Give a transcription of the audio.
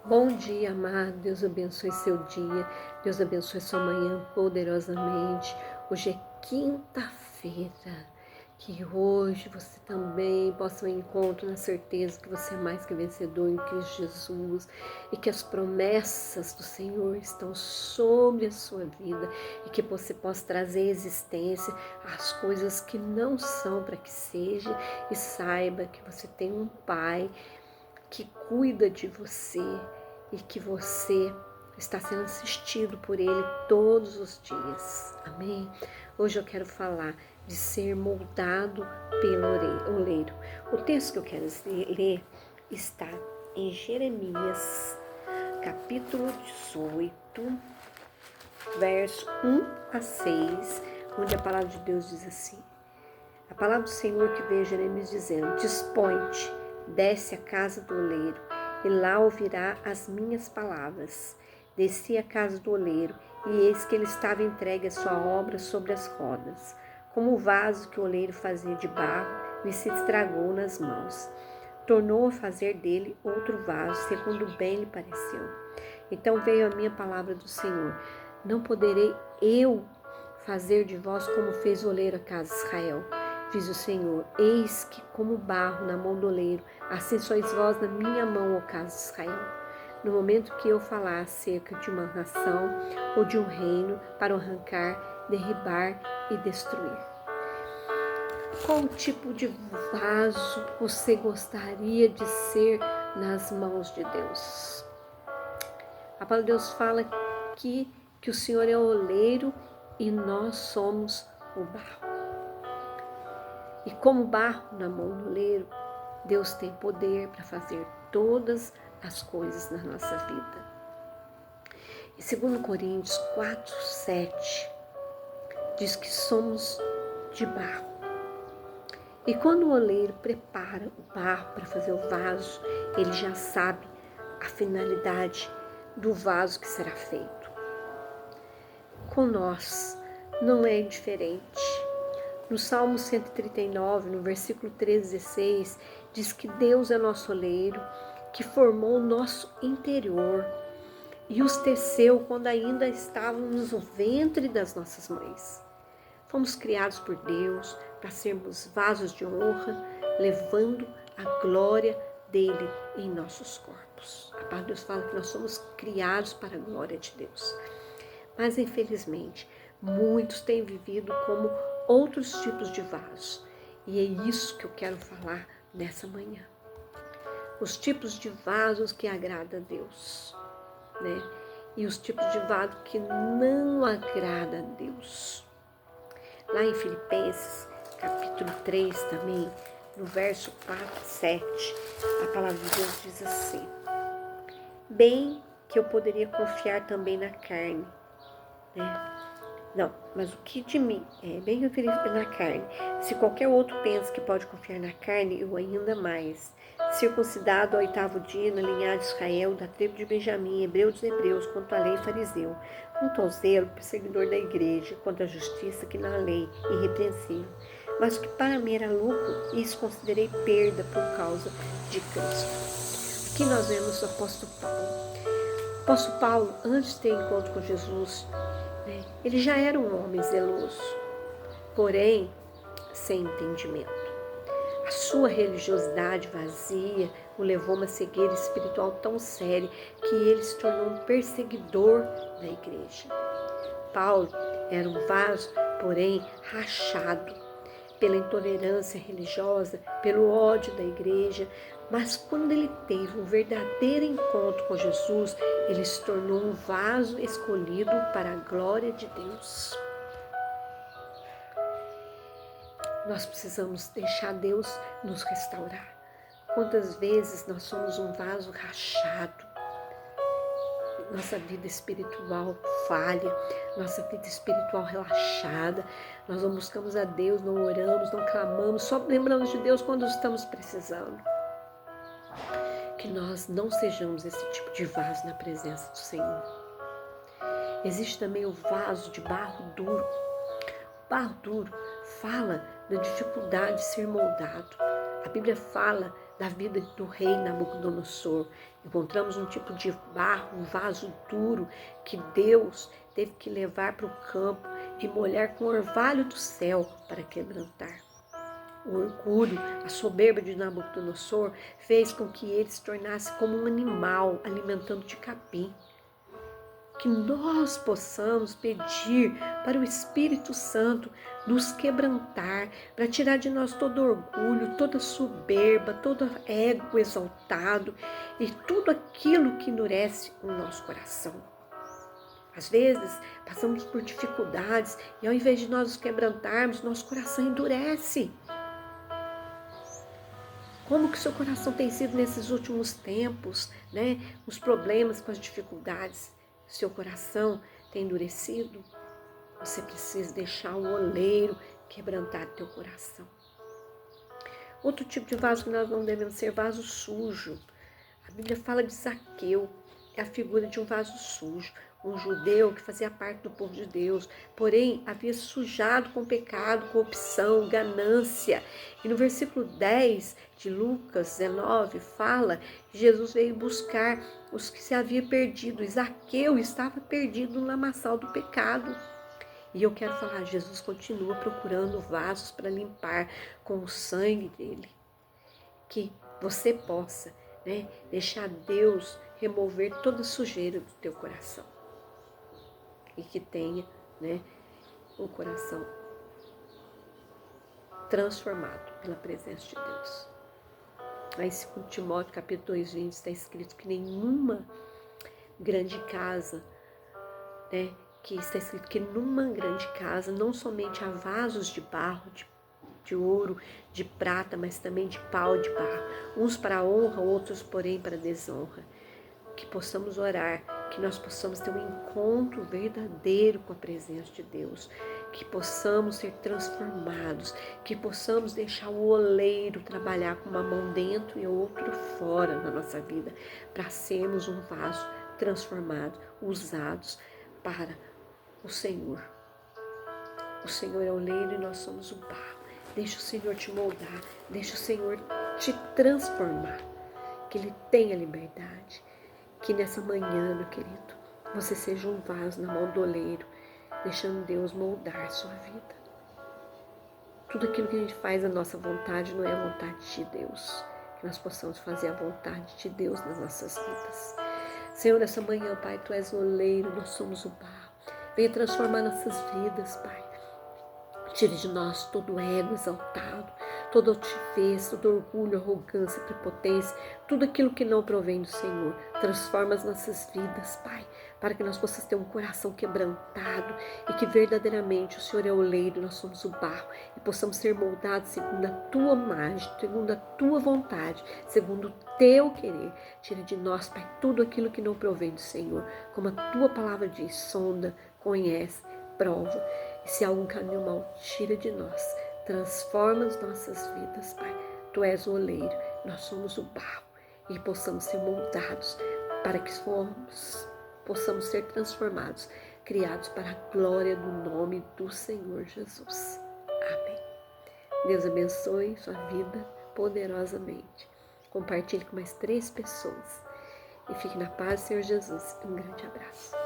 Bom dia, amado. Deus abençoe seu dia. Deus abençoe sua manhã poderosamente. Hoje é quinta-feira. Que hoje você também possa um encontro na certeza que você é mais que vencedor em Cristo Jesus e que as promessas do Senhor estão sobre a sua vida e que você possa trazer à existência as coisas que não são para que seja e saiba que você tem um Pai que cuida de você e que você está sendo assistido por Ele todos os dias. Amém? Hoje eu quero falar de ser moldado pelo oleiro. O texto que eu quero ler está em Jeremias, capítulo 18, verso 1 a 6, onde a palavra de Deus diz assim: a palavra do Senhor que veio a Jeremias dizendo: dispõe-te, desce à casa do oleiro, e lá ouvirá as minhas palavras. Desci à casa do oleiro, e eis que ele estava entregue a sua obra sobre as rodas. Como o vaso que o oleiro fazia de barro, lhe se estragou nas mãos. Tornou a fazer dele outro vaso, segundo bem lhe pareceu. Então veio a minha palavra do Senhor: não poderei eu fazer de vós como fez o oleiro a casa de Israel? Diz o Senhor: eis que como barro na mão do oleiro, assim sois vós na minha mão, ó casa de Israel. No momento que eu falar acerca de uma nação ou de um reino para o arrancar, derribar e destruir. Qual tipo de vaso você gostaria de ser nas mãos de Deus? A palavra de Deus fala que o Senhor é o oleiro e nós somos o barro. E como barro na mão do oleiro, Deus tem poder para fazer todas as coisas na nossa vida. Em 2 Coríntios 4, 7, diz que somos de barro. E quando o oleiro prepara o barro para fazer o vaso, ele já sabe a finalidade do vaso que será feito. Com nós não é diferente. No Salmo 139, no versículo 13 e 16, diz que Deus é nosso oleiro, que formou o nosso interior e os teceu quando ainda estávamos no ventre das nossas mães. Fomos criados por Deus para sermos vasos de honra, levando a glória dele em nossos corpos. A palavra de Deus fala que nós somos criados para a glória de Deus. Mas, infelizmente, muitos têm vivido como outros tipos de vasos. E é isso que eu quero falar nessa manhã. Os tipos de vasos que agradam a Deus, né? E os tipos de vasos que não agradam a Deus. Lá em Filipenses, capítulo 3 também, no verso 4 e 7, a palavra de Deus diz assim: bem que eu poderia confiar também na carne, né? Não, mas o que de mim é bem referido na carne. Se qualquer outro pensa que pode confiar na carne, eu ainda mais. Circuncidado ao 8º dia, na linhagem de Israel, da tribo de Benjamim, hebreu dos hebreus, quanto à lei fariseu, quanto ao zelo, perseguidor da igreja, quanto à justiça que na lei, irrepreensível. Mas o que para mim era lucro, isso considerei perda por causa de Cristo. Aqui nós vemos o apóstolo Paulo. O apóstolo Paulo, antes de ter encontro com Jesus, ele já era um homem zeloso, porém sem entendimento. A sua religiosidade vazia o levou a uma cegueira espiritual tão séria que ele se tornou um perseguidor da igreja. Paulo era um vaso, porém rachado pela intolerância religiosa, pelo ódio da igreja, mas quando ele teve um verdadeiro encontro com Jesus, ele se tornou um vaso escolhido para a glória de Deus. Nós precisamos deixar Deus nos restaurar. Quantas vezes nós somos um vaso rachado, nossa vida espiritual falha, nossa vida espiritual relaxada, nós não buscamos a Deus, não oramos, não clamamos, só lembramos de Deus quando estamos precisando. Que nós não sejamos esse tipo de vaso na presença do Senhor. Existe também o vaso de barro duro. O barro duro fala da dificuldade de ser moldado. A Bíblia fala da vida do rei Nabucodonosor. Encontramos um tipo de barro, um vaso duro, que Deus teve que levar para o campo e molhar com orvalho do céu para quebrantar. O orgulho, a soberba de Nabucodonosor fez com que ele se tornasse como um animal alimentando de capim. Que nós possamos pedir para o Espírito Santo nos quebrantar, para tirar de nós todo orgulho, toda soberba, todo ego exaltado e tudo aquilo que endurece o nosso coração. Às vezes, passamos por dificuldades e ao invés de nós nos quebrantarmos, nosso coração endurece. Como que o seu coração tem sido nesses últimos tempos, né? Os problemas, com as dificuldades. Seu coração tem endurecido? Você precisa deixar o oleiro quebrantar teu coração. Outro tipo de vaso que nós não devemos ser vaso sujo. A Bíblia fala de Zaqueu, é a figura de um vaso sujo. Um judeu que fazia parte do povo de Deus, porém havia sujado com pecado, corrupção, ganância. E no versículo 10 de Lucas 19 fala que Jesus veio buscar os que se havia perdido. E Zaqueu estava perdido no lamaçal do pecado. E eu quero falar, Jesus continua procurando vasos para limpar com o sangue dele. Que você possa, né, deixar Deus remover toda a sujeira do teu coração. E que tenha, né, um coração transformado pela presença de Deus. Aí em Timóteo capítulo 2:20 está escrito que nenhuma grande casa, né, que está escrito que numa grande casa não somente há vasos de barro, de ouro, de prata, mas também de pau e de barro, uns para a honra, outros porém para a desonra. Que possamos orar, que nós possamos ter um encontro verdadeiro com a presença de Deus, que possamos ser transformados, que possamos deixar o oleiro trabalhar com uma mão dentro e outra fora na nossa vida, para sermos um vaso transformado, usados para o Senhor. O Senhor é o oleiro e nós somos o barro. Deixa o Senhor te moldar, deixa o Senhor te transformar, que Ele tenha liberdade. Que nessa manhã, meu querido, você seja um vaso na mão do oleiro, deixando Deus moldar sua vida. Tudo aquilo que a gente faz a nossa vontade não é a vontade de Deus. Que nós possamos fazer a vontade de Deus nas nossas vidas. Senhor, nessa manhã, Pai, Tu és o oleiro, nós somos o barro. Venha transformar nossas vidas, Pai. Tire de nós todo o ego exaltado, toda altivez, todo orgulho, arrogância, prepotência, tudo aquilo que não provém do Senhor. Transforma as nossas vidas, Pai, para que nós possamos ter um coração quebrantado e que verdadeiramente o Senhor é o oleiro, nós somos o barro e possamos ser moldados segundo a Tua imagem, segundo a Tua vontade, segundo o Teu querer. Tira de nós, Pai, tudo aquilo que não provém do Senhor, como a Tua palavra diz, sonda, conhece, prova. E se há algum caminho mau, tira de nós. Transforma as nossas vidas, Pai. Tu és o oleiro, nós somos o barro. E possamos ser moldados para que possamos ser transformados, criados para a glória do nome do Senhor Jesus. Amém. Deus abençoe sua vida poderosamente. Compartilhe com mais 3 pessoas. E fique na paz, Senhor Jesus. Um grande abraço.